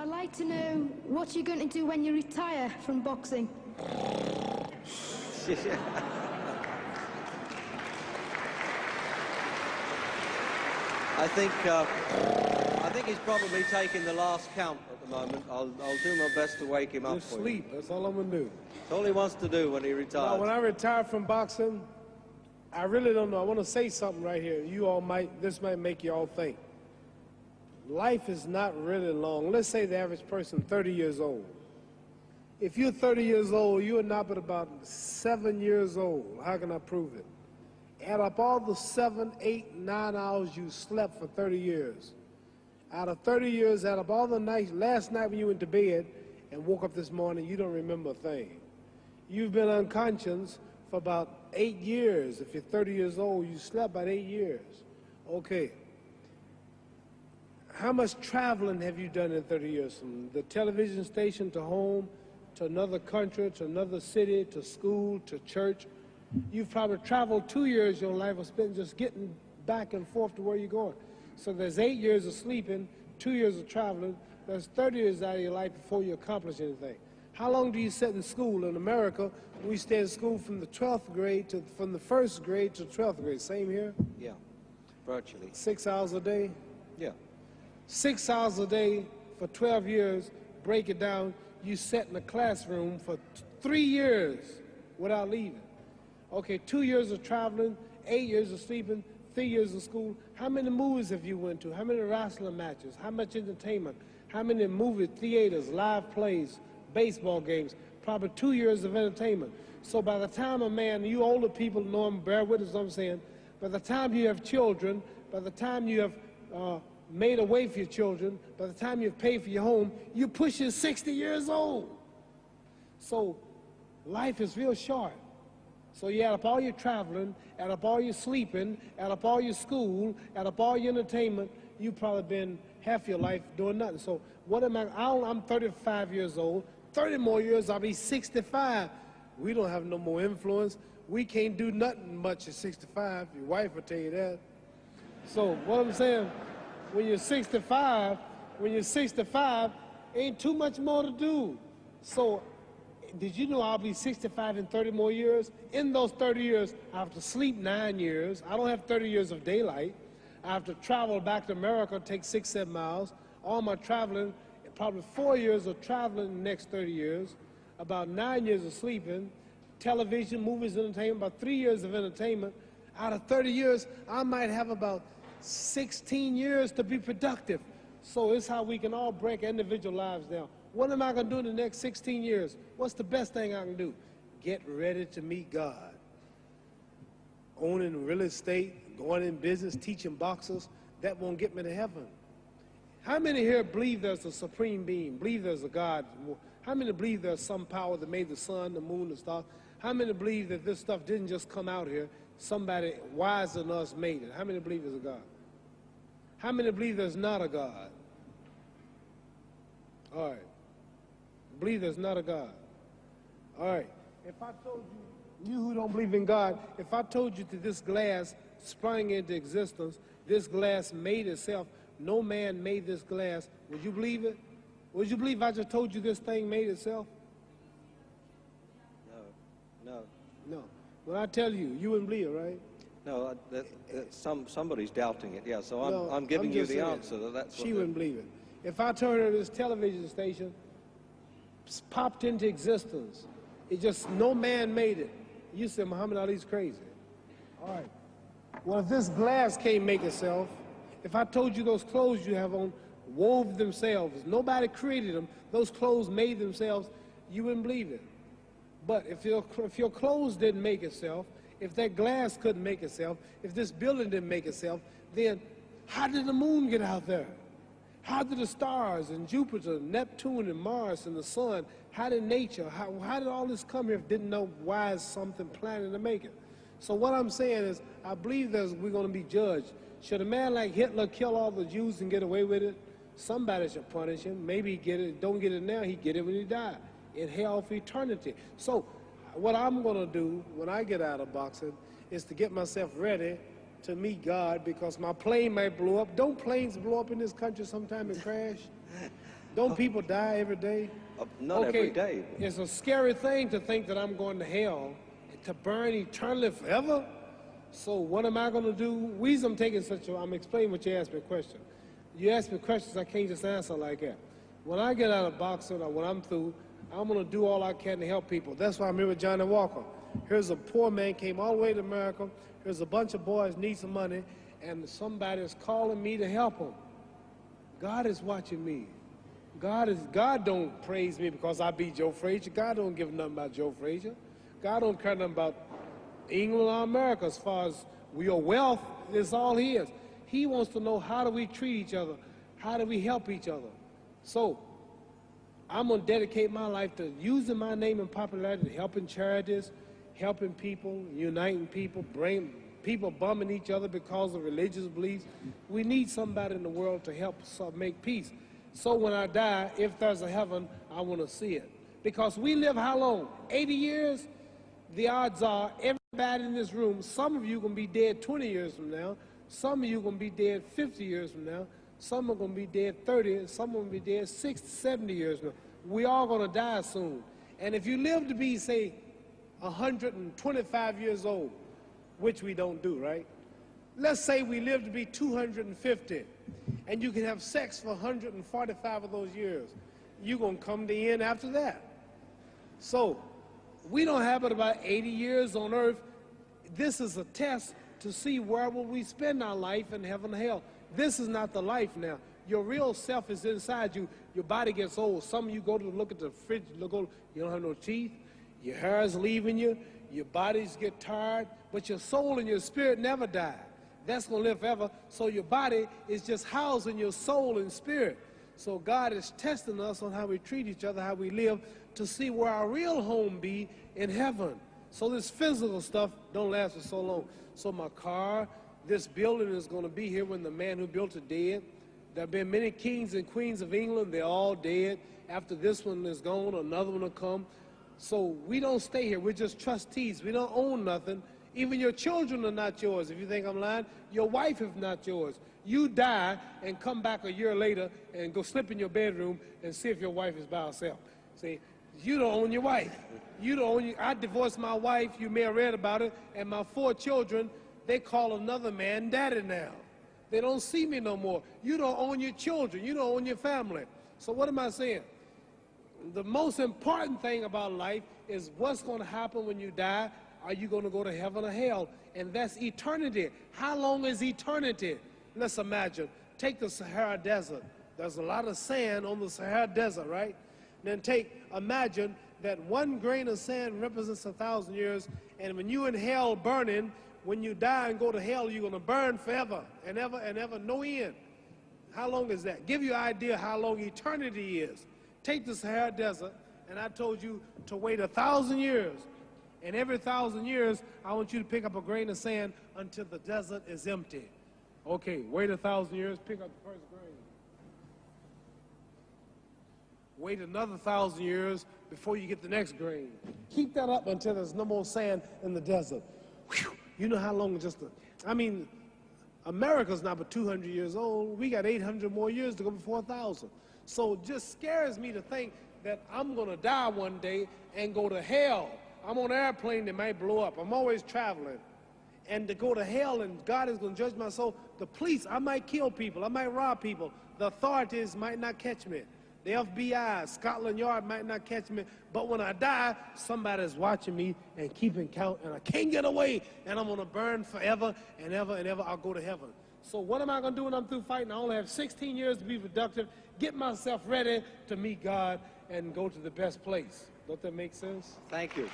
I'd like to know what you're going to do when you retire from boxing. I think he's probably taking the last count at the moment. I'll do my best to wake him up Just for sleep. you. That's all I'm going to do. It's all he wants to do when he retires. Now, when I retire from boxing, I really don't know. I want to say something right here. This might make you all think. Life is not really long. Let's say the average person, 30 years old. If you're 30 years old, you are not but about 7 years old. How can I prove it? Add up all the 7, 8, 9 hours you slept for 30 years. Out of 30 years, add up all the nights, last night when you went to bed and woke up this morning, you don't remember a thing. You've been unconscious for about 8 years. If you're 30 years old, you slept about 8 years. Okay. How much traveling have you done in 30 years? From the television station to home, to another country, to another city, to school, to church. You've probably traveled 2 years your life was spent just getting back and forth to where you're going. So there's 8 years of sleeping, 2 years of traveling. There's 30 years out of your life before you accomplish anything. How long do you sit in school? In America, we stay in school from the 12th grade from the 1st grade to 12th grade. Same here? Yeah, virtually. 6 hours a day? Yeah. 6 hours a day for 12 years, break it down, you sat in the classroom for 3 years without leaving. Okay, 2 years of traveling, 8 years of sleeping, 3 years of school. How many movies have you went to? How many wrestling matches? How much entertainment? How many movie theaters, live plays, baseball games? Probably 2 years of entertainment. So by the time a man, you older people know him, bear witness what I'm saying, by the time you have children, by the time you have made a way for your children, by the time you've paid for your home, you're pushing 60 years old. So life is real short. So you add up all your traveling, add up all your sleeping, add up all your school, add up all your entertainment, you've probably been half your life doing nothing. So what am I'm 35 years old, 30 more years I'll be 65. We don't have no more influence. We can't do nothing much at 65. Your wife will tell you that. So what I'm saying, when you're 65, ain't too much more to do. So did you know I'll be 65 in 30 more years? In those 30 years, I have to sleep 9 years. I don't have 30 years of daylight. I have to travel back to America, take 6, 7 miles. All my traveling, probably 4 years of traveling in the next 30 years, about 9 years of sleeping, television, movies, entertainment, about 3 years of entertainment. Out of 30 years, I might have about 16 years to be productive. So it's how we can all break individual lives down. What am I going to do in the next 16 years? What's the best thing I can do? Get ready to meet God. Owning real estate, going in business, teaching boxers, that won't get me to heaven. How many here believe there's a supreme being, believe there's a God? How many believe there's some power that made the sun, the moon, the stars? How many believe that this stuff didn't just come out here? Somebody wiser than us made it. How many believe there's a God? How many believe there's not a God? All right. Believe there's not a God. All right. If I told you, you who don't believe in God, if I told you that this glass sprang into existence, this glass made itself, no man made this glass, would you believe it? Would you believe I just told you this thing made itself? No. No. When I tell you, you wouldn't believe it, right? No, somebody's doubting it, yeah, so No, I'm giving you the saying, answer. That's she wouldn't believe it. If I told her this television station popped into existence, it just, no man made it, you said Muhammad Ali's crazy. All right. Well, if this glass can't make itself, if I told you those clothes you have on wove themselves, nobody created them, those clothes made themselves, you wouldn't believe it. But if your clothes didn't make itself, if that glass couldn't make itself, if this building didn't make itself, then how did the moon get out there? How did the stars and Jupiter, Neptune and Mars and the sun, how did nature, how did all this come here if didn't know why is something planning to make it? So what I'm saying is, I believe that we're going to be judged. Should a man like Hitler kill all the Jews and get away with it? Somebody should punish him. Maybe he get it, don't get it now, he get it when he died, in hell for eternity. So what I'm going to do when I get out of boxing is to get myself ready to meet God, because my plane might blow up. Don't planes blow up in this country sometime and crash? Don't people die every day? Not every day. It's a scary thing to think that I'm going to hell to burn eternally forever. So what am I going to do? Reason I'm taking I'm explaining what you asked me a question. You ask me questions, I can't just answer like that. When I get out of boxing or when I'm through, I'm going to do all I can to help people. That's why I'm here with Johnny Walker. Here's a poor man, came all the way to America. Here's a bunch of boys need some money, and somebody is calling me to help them. God is watching me. God don't praise me because I beat Joe Frazier. God don't give nothing about Joe Frazier. God don't care nothing about England or America as far as your wealth is all his. He wants to know, how do we treat each other? How do we help each other? So I'm going to dedicate my life to using my name and popularity, helping charities, helping people, uniting people, bring people bumming each other because of religious beliefs. We need somebody in the world to help us make peace. So when I die, if there's a heaven, I want to see it. Because we live how long? 80 years? The odds are everybody in this room, some of you are going to be dead 20 years from now, some of you are going to be dead 50 years from now, some are going to be dead 30, and some are going to be dead 60, 70 years from now. We all going to die soon. And if you live to be, say, 125 years old, which we don't do, right? Let's say we live to be 250, and you can have sex for 145 of those years. You're going to come to the end after that. So we don't have but about 80 years on earth. This is a test to see where will we spend our life in heaven and hell. This is not the life now. Your real self is inside you. Your body gets old. Some of you go to look at the fridge, you don't have no teeth. Your hair is leaving you. Your bodies get tired. But your soul and your spirit never die. That's going to live forever. So your body is just housing your soul and spirit. So God is testing us on how we treat each other, how we live, to see where our real home be in heaven. So this physical stuff don't last for so long. So my car, this building is going to be here when the man who built it dead. There have been many kings and queens of England. They're all dead. After this one is gone, another one will come. So we don't stay here. We're just trustees. We don't own nothing. Even your children are not yours. If you think I'm lying, your wife is not yours. You die and come back a year later and go slip in your bedroom and see if your wife is by herself. See, you don't own your wife. You don't own I divorced my wife. You may have read about it. And my 4 children, they call another man daddy now. They don't see me no more. You don't own your children. You don't own your family. So what am I saying? The most important thing about life is what's going to happen when you die. Are you going to go to heaven or hell? And that's eternity. How long is eternity? Let's imagine. Take the Sahara Desert. There's a lot of sand on the Sahara Desert, right? Then imagine that 1 grain of sand represents 1,000 years, and when you in hell burning, when you die and go to hell, you're going to burn forever and ever, no end. How long is that? Give you an idea how long eternity is. Take the Sahara Desert, and I told you to wait 1,000 years. And every 1,000 years, I want you to pick up a grain of sand until the desert is empty. Okay, wait 1,000 years, pick up the first grain. Wait another 1,000 years before you get the next grain. Keep that up until there's no more sand in the desert. Whew. You know how long America's not but 200 years old. We got 800 more years to go before 1,000. So it just scares me to think that I'm going to die one day and go to hell. I'm on an airplane that might blow up. I'm always traveling. And to go to hell and God is going to judge my soul. The police, I might kill people. I might rob people. The authorities might not catch me. The FBI, Scotland Yard might not catch me. But when I die, somebody's watching me and keeping count. And I can't get away. And I'm going to burn forever and ever and ever. I'll go to heaven. So what am I going to do when I'm through fighting? I only have 16 years to be productive. Get myself ready to meet God and go to the best place. Don't that make sense? Thank you.